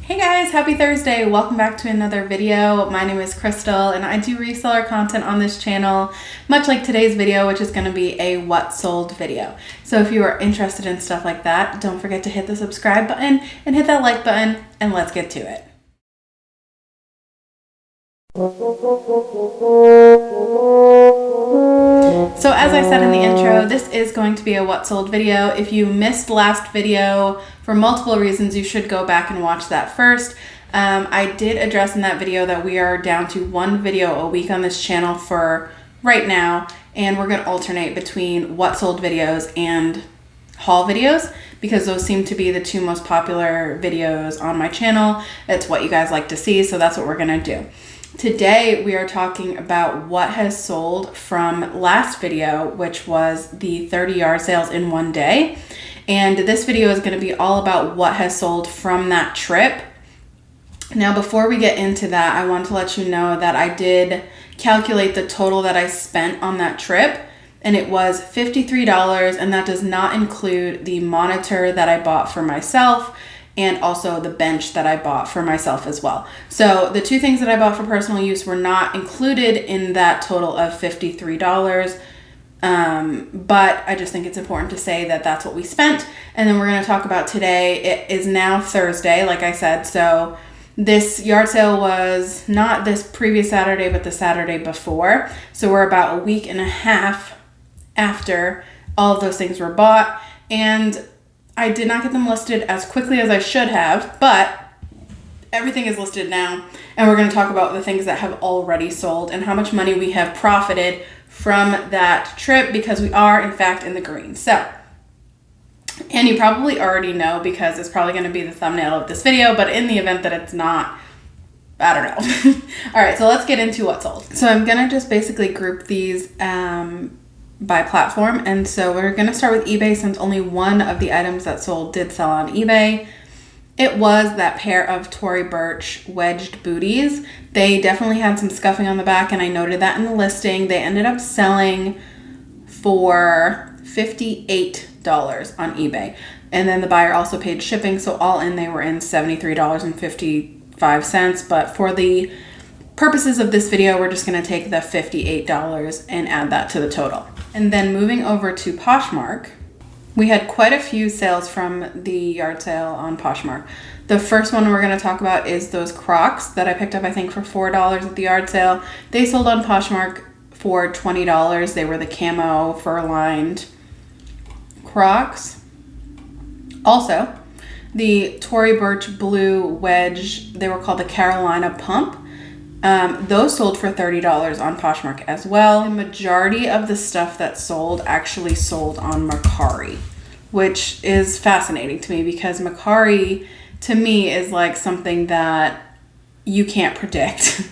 Hey guys, happy Thursday. Welcome back to another video. My name is Crystal and I do reseller content on this channel, much like today's video, which is going to be a what sold video. So if you are interested in stuff like that, don't forget to hit the subscribe button and hit that like button, and let's get to it. So as I said in the intro, this is going to be a what sold video. If you missed last video for multiple reasons, you should go back and watch that first. I did address in that video that we are down to one video a week on this channel for right now, and we're going to alternate between what sold videos and haul videos because those seem to be the two most popular videos on my channel. It's what you guys like to see, so that's what we're going to do. Today we are talking about what has sold from last video, which was the 30 yard sales in one day. And this video is going to be all about what has sold from that trip. Now, before we get into that, I want to let you know that I did calculate the total that I spent on that trip, and it was $53, and that does not include the monitor that I bought for myself and also the bench that I bought for myself as well. So the two things that I bought for personal use were not included in that total of $53. But I just think it's important to say that that's what we spent. And then we're going to talk about today. It is now Thursday, like I said. So this yard sale was not this previous Saturday, but the Saturday before. So we're about a week and a half after all of those things were bought. And I did not get them listed as quickly as I should have, but everything is listed now. And we're going to talk about the things that have already sold and how much money we have profited from that trip, because we are in fact in the green. So, and you probably already know because it's probably going to be the thumbnail of this video, but in the event that it's not, I don't know. All right, so let's get into what sold. So I'm going to just basically group these by platform. And so we're going to start with eBay since only one of the items that sold did sell on eBay. It was that pair of Tory Burch wedged booties. They definitely had some scuffing on the back, and I noted that in the listing. They ended up selling for $58 on eBay. And then the buyer also paid shipping, so all in they were in $73.55. But for the purposes of this video, we're just going to take the $58 and add that to the total. And then moving over to Poshmark, we had quite a few sales from the yard sale on Poshmark. The first one we're going to talk about is those Crocs that I picked up, I think, for $4 at the yard sale. They sold on Poshmark for $20. They were the camo fur-lined Crocs. Also, the Tory Burch blue wedge, they were called the Carolina Pump. Those sold for $30 on Poshmark as well. The majority of the stuff that sold actually sold on Mercari, which is fascinating to me because Mercari to me is like something that you can't predict.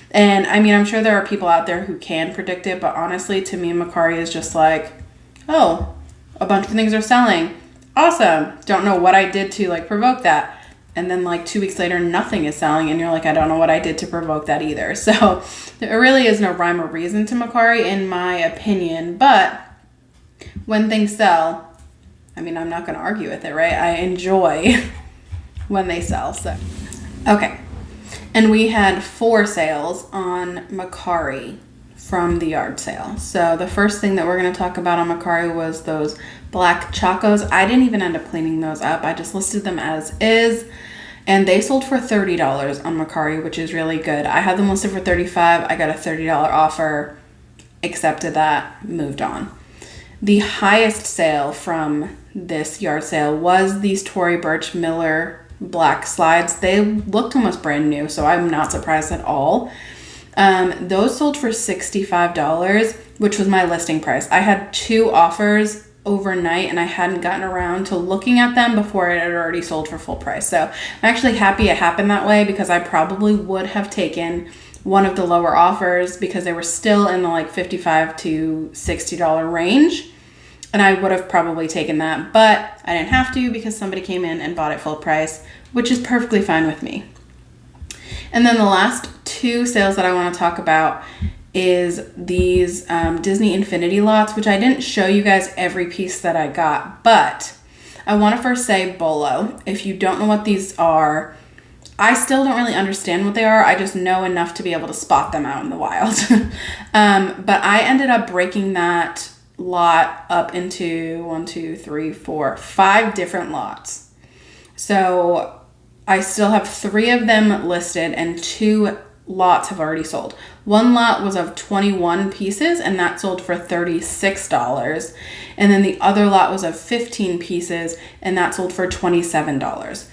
And I mean, I'm sure there are people out there who can predict it, but honestly to me, Mercari is just like, oh, a bunch of things are selling. Awesome. Don't know what I did to like provoke that. And then like 2 weeks later, nothing is selling. And you're like, I don't know what I did to provoke that either. So there really is no rhyme or reason to Mercari in my opinion. But when things sell, I mean, I'm not going to argue with it, right? I enjoy when they sell. So, okay. And we had 4 sales on Mercari from the yard sale. So the first thing that we're going to talk about on Mercari was those black Chacos. I didn't even end up cleaning those up. I just listed them as is, and they sold for $30 on Mercari, which is really good. I had them listed for $35. I got a $30 offer, accepted that, moved on. The highest sale from this yard sale was these Tory Burch Miller black slides. They looked almost brand new, so I'm not surprised at all. Those sold for $65, which was my listing price. I had 2 offers overnight and I hadn't gotten around to looking at them before it had already sold for full price. So I'm actually happy it happened that way because I probably would have taken one of the lower offers because they were still in the like $55 to $60 range. And I would have probably taken that, but I didn't have to because somebody came in and bought it full price, which is perfectly fine with me. And then the last 2 sales that I want to talk about is these Disney Infinity lots, which I didn't show you guys every piece that I got, but I want to first say Bolo. If you don't know what these are, I still don't really understand what they are. I just know enough to be able to spot them out in the wild. But I ended up breaking that lot up into 5 different lots. So I still have 3 of them listed and 2 lots have already sold. One lot was of 21 pieces and that sold for $36. And then the other lot was of 15 pieces and that sold for $27.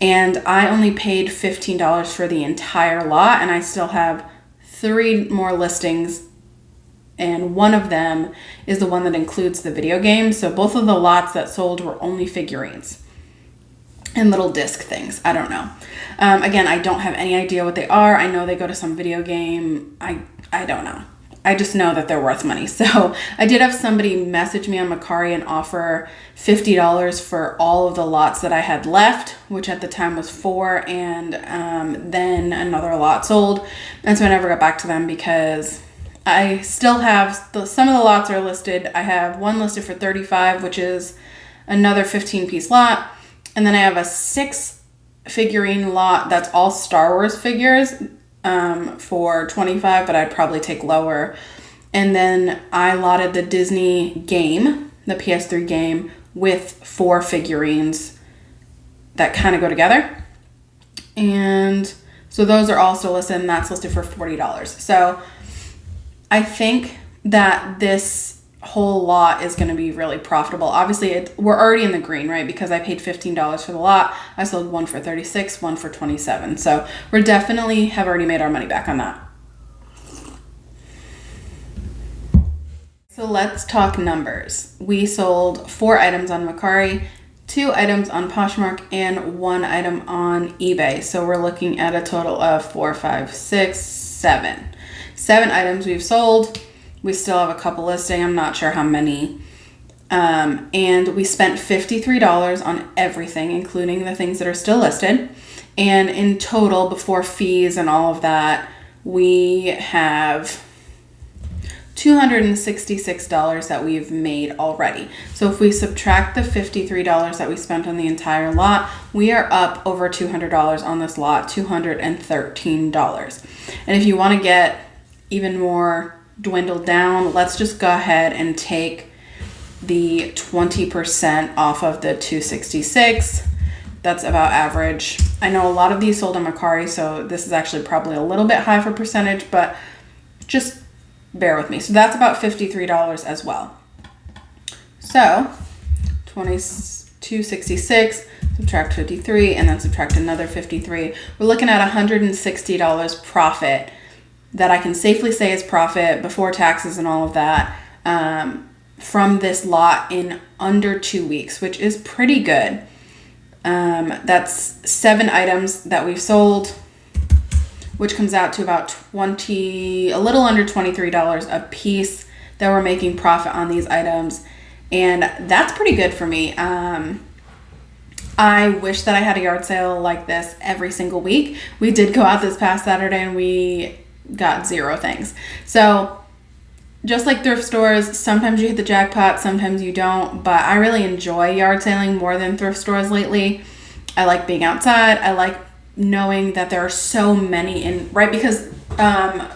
And I only paid $15 for the entire lot, and I still have 3 more listings, and one of them is the one that includes the video game. So both of the lots that sold were only figurines and little disc things. I don't know. Again, I don't have any idea what they are. I know they go to some video game. I don't know. I just know that they're worth money. So I did have somebody message me on Mercari and offer $50 for all of the lots that I had left, which at the time was 4, and then another lot sold. And so I never got back to them because I still have, some of the lots are listed. I have one listed for $35, which is another 15-piece lot. And then I have a 6 figurine lot that's all Star Wars figures for $25, but I'd probably take lower. And then I lotted the Disney game, the PS3 game, with 4 figurines that kind of go together. And so those are also listed, and that's listed for $40. So I think that this whole lot is going to be really profitable. Obviously, we're already in the green, right? Because I paid $15 for the lot. I sold one for $36, one for $27. So we're definitely have already made our money back on that. So let's talk numbers. We sold 4 items on Mercari, 2 items on Poshmark, and 1 item on eBay. So we're looking at a total of 4, 5, 6, 7. 7 items we've sold. We still have a couple listing. I'm not sure how many. And we spent $53 on everything, including the things that are still listed. And in total, before fees and all of that, we have $266 that we've made already. So if we subtract the $53 that we spent on the entire lot, we are up over $200 on this lot, $213. And if you want to get even more dwindled down, let's just go ahead and take the 20% off of the 266. That's about average. I know a lot of these sold on Mercari, so this is actually probably a little bit high for percentage, but just bear with me. So that's about $53 as well. So 266, subtract 53, and then subtract another 53. We're looking at $160 profit that I can safely say is profit before taxes and all of that from this lot in under 2 weeks, which is pretty good. That's 7 items that we've sold, which comes out to about a little under $23 a piece that we're making profit on these items. And that's pretty good for me. I wish that I had a yard sale like this every single week. We did go out this past Saturday and we got 0 things. So just like thrift stores, sometimes you hit the jackpot, sometimes you don't, but I really enjoy yard sailing more than thrift stores lately. I like being outside. I like knowing that there are so many right? Because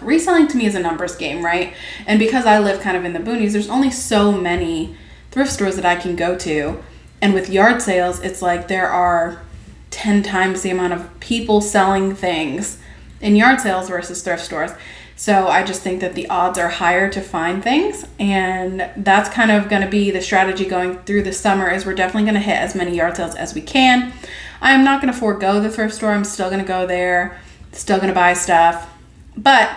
reselling to me is a numbers game, right? And because I live kind of in the boonies, there's only so many thrift stores that I can go to. And with yard sales, it's like there are 10 times the amount of people selling things in yard sales versus thrift stores. So I just think that the odds are higher to find things, and that's kind of going to be the strategy going through the summer. Is we're definitely going to hit as many yard sales as we can. I'm not going to forego the thrift store. I'm still going to go there, still going to buy stuff. But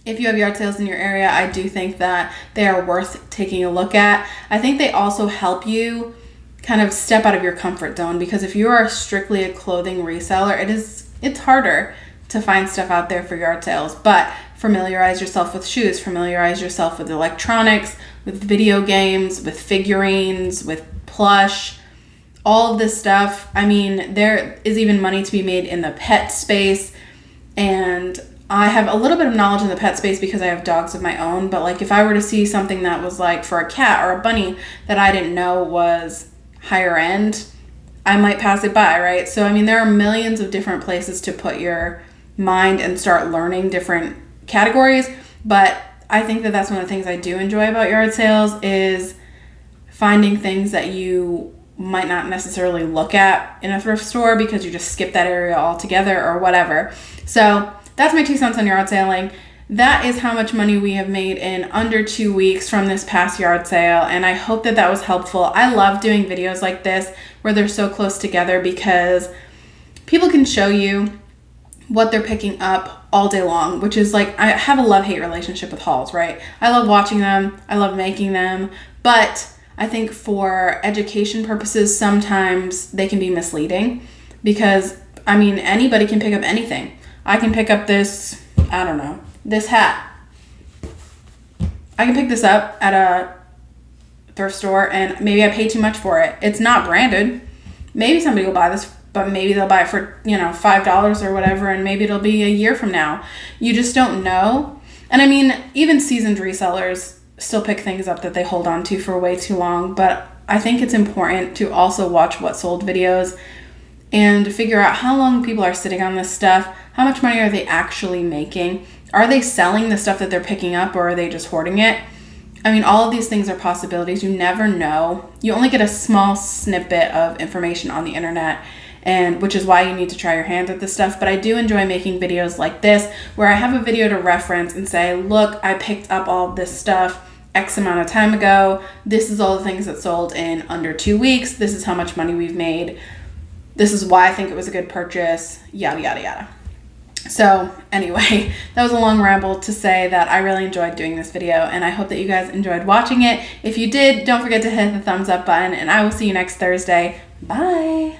if you have yard sales in your area, I do think that they are worth taking a look at. I think they also help you kind of step out of your comfort zone, because if you are strictly a clothing reseller, it's harder to find stuff out there for yard sales. But familiarize yourself with shoes, familiarize yourself with electronics, with video games, with figurines, with plush, all of this stuff. I mean, there is even money to be made in the pet space. And I have a little bit of knowledge in the pet space because I have dogs of my own. But like if I were to see something that was like for a cat or a bunny that I didn't know was higher end, I might pass it by, right? So, I mean, there are millions of different places to put your mind and start learning different categories. But I think that that's one of the things I do enjoy about yard sales is finding things that you might not necessarily look at in a thrift store because you just skip that area altogether or whatever. So that's my 2 cents on yard sailing. That is how much money we have made in under 2 weeks from this past yard sale, and I hope that that was helpful. I love doing videos like this where they're so close together because people can show you what they're picking up all day long, which is like, I have a love-hate relationship with hauls, right? I love watching them, I love making them, but I think for education purposes, sometimes they can be misleading because, I mean, anybody can pick up anything. I can pick up this, I don't know, this hat. I can pick this up at a thrift store and maybe I pay too much for it. It's not branded. Maybe somebody will buy this, but maybe they'll buy it for, $5 or whatever, and maybe it'll be a year from now. You just don't know. And I mean, even seasoned resellers still pick things up that they hold on to for way too long, but I think it's important to also watch what sold videos and figure out how long people are sitting on this stuff, how much money are they actually making, are they selling the stuff that they're picking up or are they just hoarding it? I mean, all of these things are possibilities. You never know. You only get a small snippet of information on the internet, and which is why you need to try your hand at this stuff. But I do enjoy making videos like this where I have a video to reference and say, look, I picked up all of this stuff X amount of time ago. This is all the things that sold in under 2 weeks. This is how much money we've made. This is why I think it was a good purchase, yada, yada, yada. So anyway, that was a long ramble to say that I really enjoyed doing this video, and I hope that you guys enjoyed watching it. If you did, don't forget to hit the thumbs up button, and I will see you next Thursday. Bye.